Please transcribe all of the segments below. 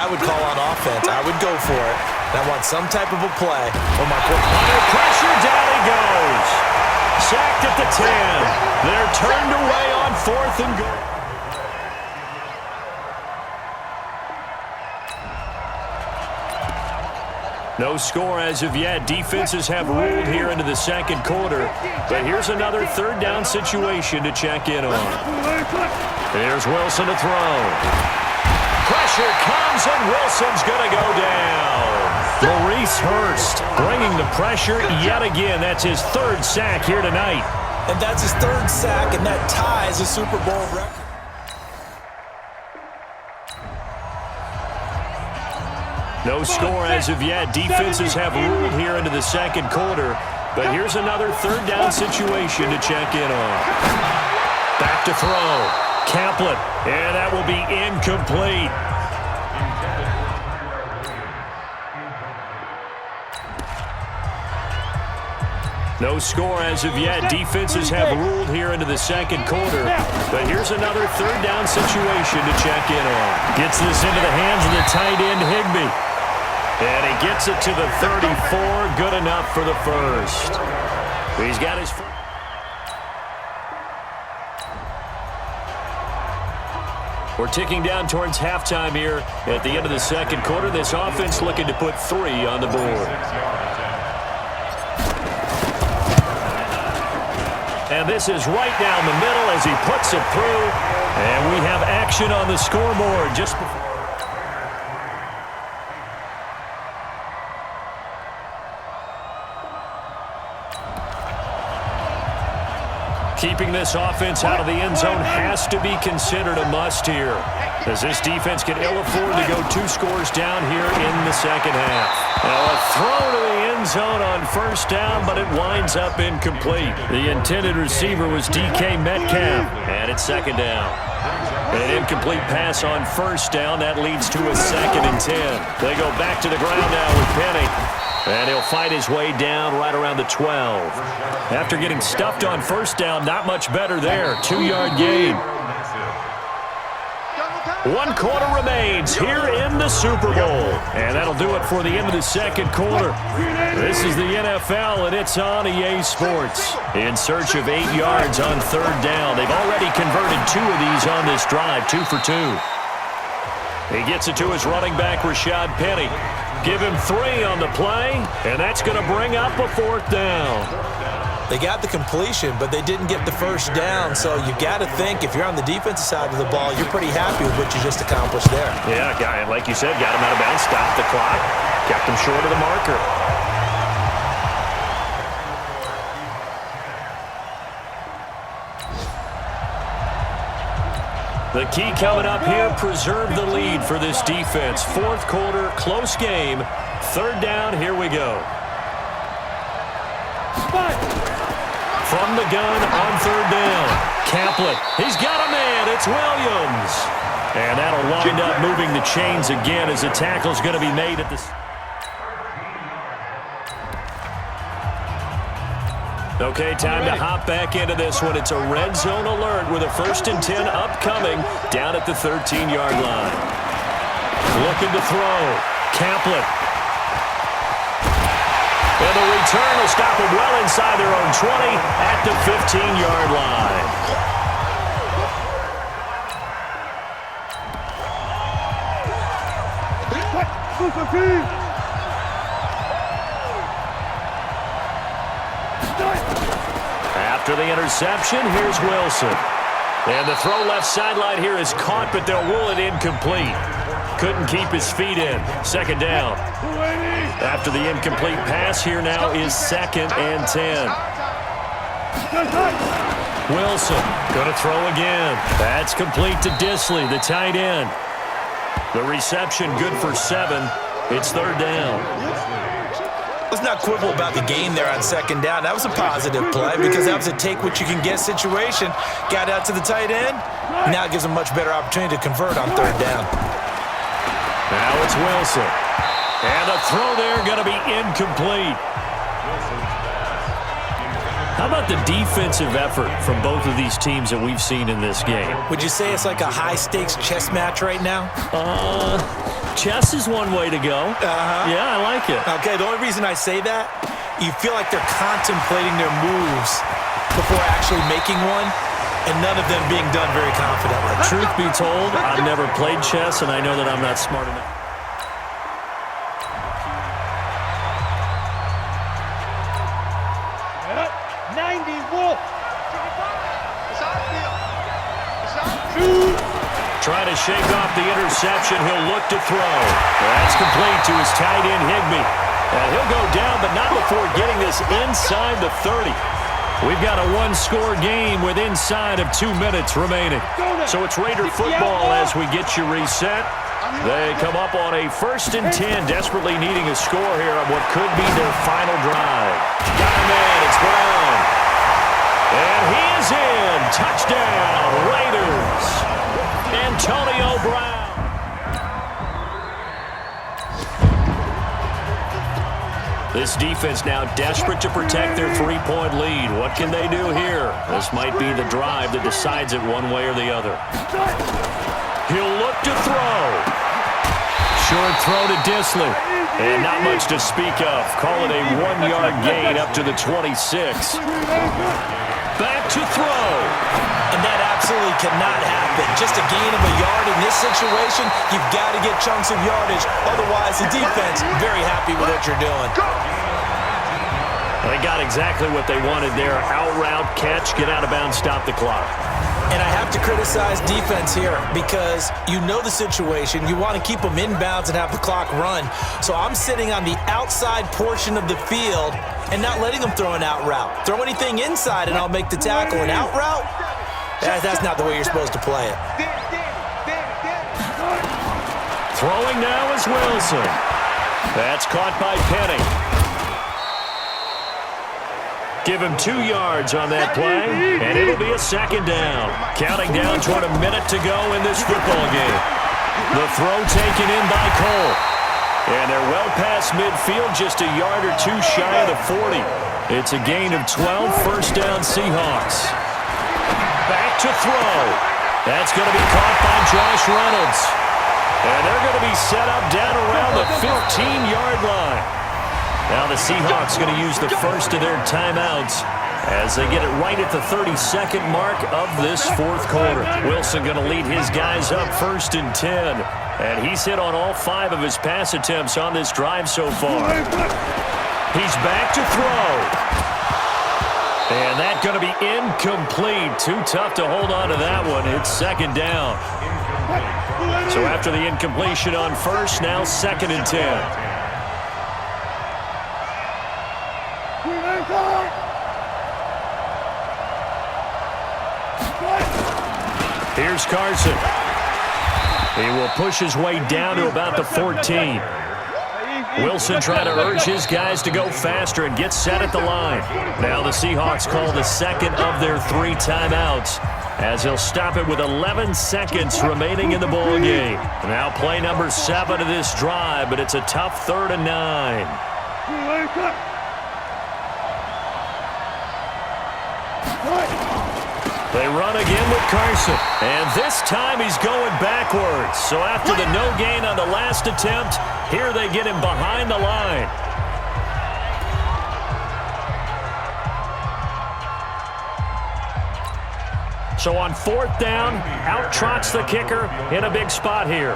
I would call on offense. I would go for it. I want some type of a play for my quarterback. Under pressure, down he goes. Sacked at the 10. They're turned away on 4th and goal. No score as of yet. Defenses have ruled here into the second quarter. But here's another 3rd down situation to check in on. Here's Wilson to throw. Pressure comes, and Wilson's going to go down. Maurice Hurst bringing the pressure yet again. That's his 3rd sack here tonight. And that's his 3rd sack, and that ties a Super Bowl record. No score as of yet. Defenses have ruled here into the second quarter. But here's another 3rd down situation to check in on. Back to throw. Kaplan, and that will be incomplete. No score as of yet. Defenses have ruled here into the second quarter. But here's another 3rd down situation to check in on. Gets this into the hands of the tight end, Higbee. And he gets it to the 34. Good enough for the first. He's got his first. We're ticking down towards halftime here at the end of the second quarter. This offense looking to put 3 on the board. And this is right down the middle as he puts it through. And we have action on the scoreboard just before. Keeping this offense out of the end zone has to be considered a must here, as this defense can ill afford to go 2 scores down here in the second half. Now a throw to the end zone on 1st down, but it winds up incomplete. The intended receiver was DK Metcalf, and it's 2nd down. An incomplete pass on 1st down. That leads to a 2nd and 10. They go back to the ground now with Penny. And he'll fight his way down right around the 12. After getting stuffed on 1st down, not much better there. 2-yard gain. 1 quarter remains here in the Super Bowl. And that'll do it for the end of the second quarter. This is the NFL, and it's on EA Sports. In search of 8 yards on 3rd down. They've already converted 2 of these on this drive, 2 for 2. He gets it to his running back, Rashad Penny. Give him 3 on the play, and that's going to bring up a 4th down. They got the completion, but they didn't get the 1st down, so you got to think if you're on the defensive side of the ball, you're pretty happy with what you just accomplished there. Yeah, guy, like you said, got him out of bounds, stopped the clock, kept him short of the marker. The key coming up here, preserve the lead for this defense. 4th quarter, close game. 3rd down, here we go. From the gun on 3rd down. Kaplan, he's got a man, it's Williams. And that'll wind up moving the chains again as the tackle's going to be made at the... Okay, time to hop back into this one. It's a red zone alert with a 1st and 10 upcoming down at the 13-yard line. Looking to throw. Kaplan. And the return will stop them well inside their own 20 at the 15-yard line. After the interception, here's Wilson. And the throw left sideline here is caught, but they'll rule it incomplete. Couldn't keep his feet in. 2nd down. After the incomplete pass, here now is 2nd and 10. Wilson going to throw again. That's complete to Disley, the tight end. The reception good for 7. It's 3rd down. Let's not quibble about the game there on 2nd down. That was a positive play because that was a take-what-you-can-get situation. Got out to the tight end. Now it gives them a much better opportunity to convert on 3rd down. Now it's Wilson. And the throw there going to be incomplete. How about the defensive effort from both of these teams that we've seen in this game? Would you say it's like a high-stakes chess match right now? Chess is one way to go. Yeah, I like it. Okay, the only reason I say that, you feel like they're contemplating their moves before actually making one, and none of them being done very confidently. Truth be told, I've never played chess, and I know that I'm not smart enough. Trying to shake off the interception. He'll look to throw. That's complete to his tight end, Higbee. And he'll go down, but not before getting this inside the 30. We've got a one-score game with inside of 2 minutes remaining. So it's Raider football as we get you reset. They come up on a 1st and 10, desperately needing a score here on what could be their final drive. Got him in. It's Brown. And he is in. Touchdown, Raiders. Antonio Brown. This defense now desperate to protect their 3-point lead. What can they do here? This might be the drive that decides it one way or the other. He'll look to throw. Short throw to Disley. And not much to speak of. Call it a 1-yard gain up to the 26. Back to throw. And that absolutely cannot happen. Just a gain of a yard in this situation, you've got to get chunks of yardage. Otherwise, the defense very happy with what you're doing. They got exactly what they wanted there. Out route, catch, get out of bounds, stop the clock. And I have to criticize defense here because you know the situation. You want to keep them inbounds and have the clock run. So I'm sitting on the outside portion of the field and not letting them throw an out route. Throw anything inside and I'll make the tackle. An out route? That's not the way you're supposed to play it. Throwing now is Wilson. That's caught by Penny. Give him 2 yards on that play, and it'll be a 2nd down. Counting down toward a minute to go in this football game. The throw taken in by Cole. And they're well past midfield, just a yard or 2 shy of the 40. It's a gain of 12, 1st down Seahawks. Back to throw. That's going to be caught by Josh Reynolds. And they're going to be set up down around the 15-yard line. Now the Seahawks going to use the first of their timeouts as they get it right at the 32nd mark of this 4th quarter. Wilson going to lead his guys up 1st and 10. And he's hit on all 5 of his pass attempts on this drive so far. He's back to throw. And that's going to be incomplete. Too tough to hold on to that one. It's 2nd down. So after the incompletion on 1st, now 2nd and 10. Here's Carson. He will push his way down to about the 14. Wilson trying to urge his guys to go faster and get set at the line. Now the Seahawks call the 2nd of their 3 timeouts as they'll stop it with 11 seconds remaining in the ball game. Now play number 7 of this drive, but it's a tough 3rd and 9. They run again with Carson, and this time he's going backwards. So after the no gain on the last attempt, here they get him behind the line. So on 4th down, out trots the kicker in a big spot here.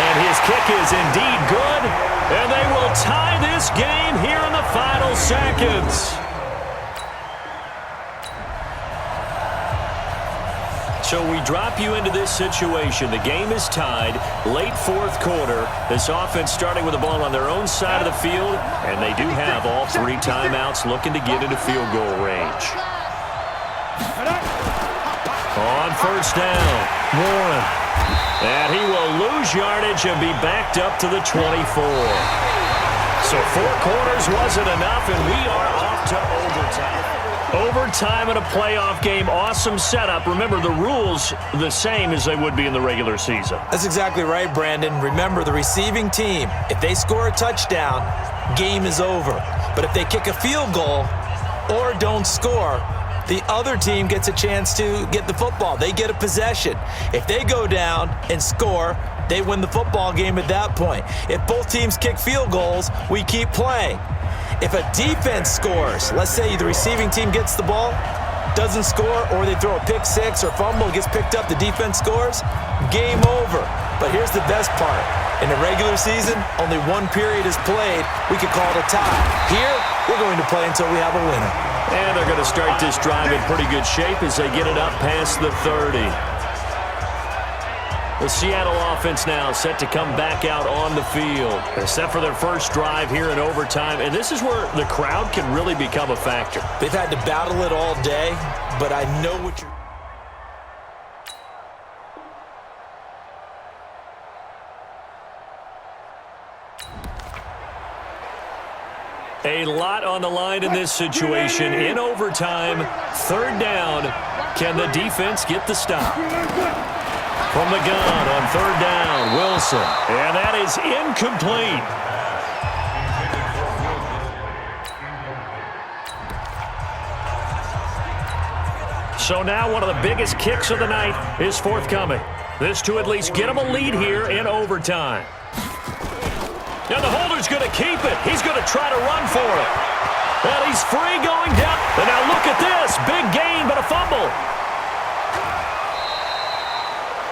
And his kick is indeed good. And they will tie this game here in the final seconds. So we drop you into this situation. The game is tied, late 4th quarter. This offense starting with the ball on their own side of the field, and they do have all 3 timeouts looking to get into field goal range. On 1st down, Warren. And he will lose yardage and be backed up to the 24. So 4 quarters wasn't enough, and we are off to overtime. Overtime in a playoff game, awesome setup. Remember, the rules the same as they would be in the regular season. That's exactly right, Brandon. Remember, the receiving team, if they score a touchdown, game is over. But if they kick a field goal or don't score, the other team gets a chance to get the football. They get a possession. If they go down and score, they win the football game at that point. If both teams kick field goals, we keep playing. If a defense scores, let's say the receiving team gets the ball, doesn't score, or they throw a pick six or fumble, gets picked up, the defense scores, game over. But here's the best part. In the regular season, only one period is played. We could call it a tie. Here, we're going to play until we have a winner. And they're going to start this drive in pretty good shape as they get it up past the 30. The Seattle offense now set to come back out on the field. They're set for their first drive here in overtime, and this is where the crowd can really become a factor. They've had to battle it all day, but I know what you're... A lot on the line in this situation. In overtime, third down. Can the defense get the stop? From the gun on third down, Wilson. And that is incomplete. So now one of the biggest kicks of the night is forthcoming. This to at least get him a lead here in overtime. And the holder's going to keep it. He's going to try to run for it. And he's free going down. And now look at this. Big gain, but a fumble.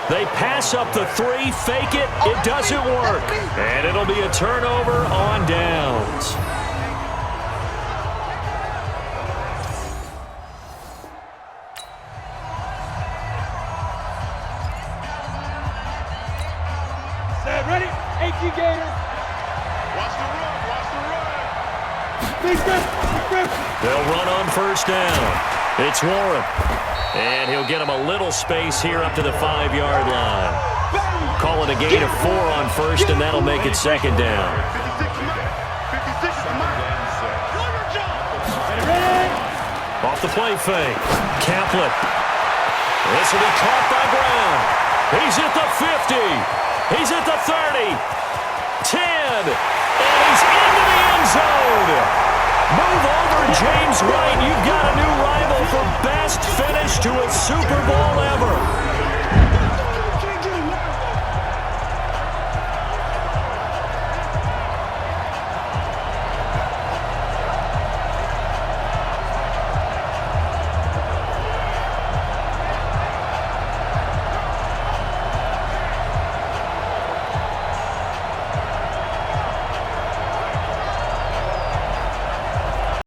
They pass up the 3, fake it. It doesn't work. And it'll be a turnover on downs. Set, ready? AT Gator. Watch the run, watch the run. Big grip. They'll run on first down. It's Warren. And he'll get him a little space here up to the 5-yard line. Call it a gain of 4 on first, and that'll make it second down. Off the play fake. Kaplan. This will be caught by Brown. He's at the 50. He's at the 30. 10. And he's into the end zone. Move over, James White. You've got a new rival for best finish to a Super Bowl ever.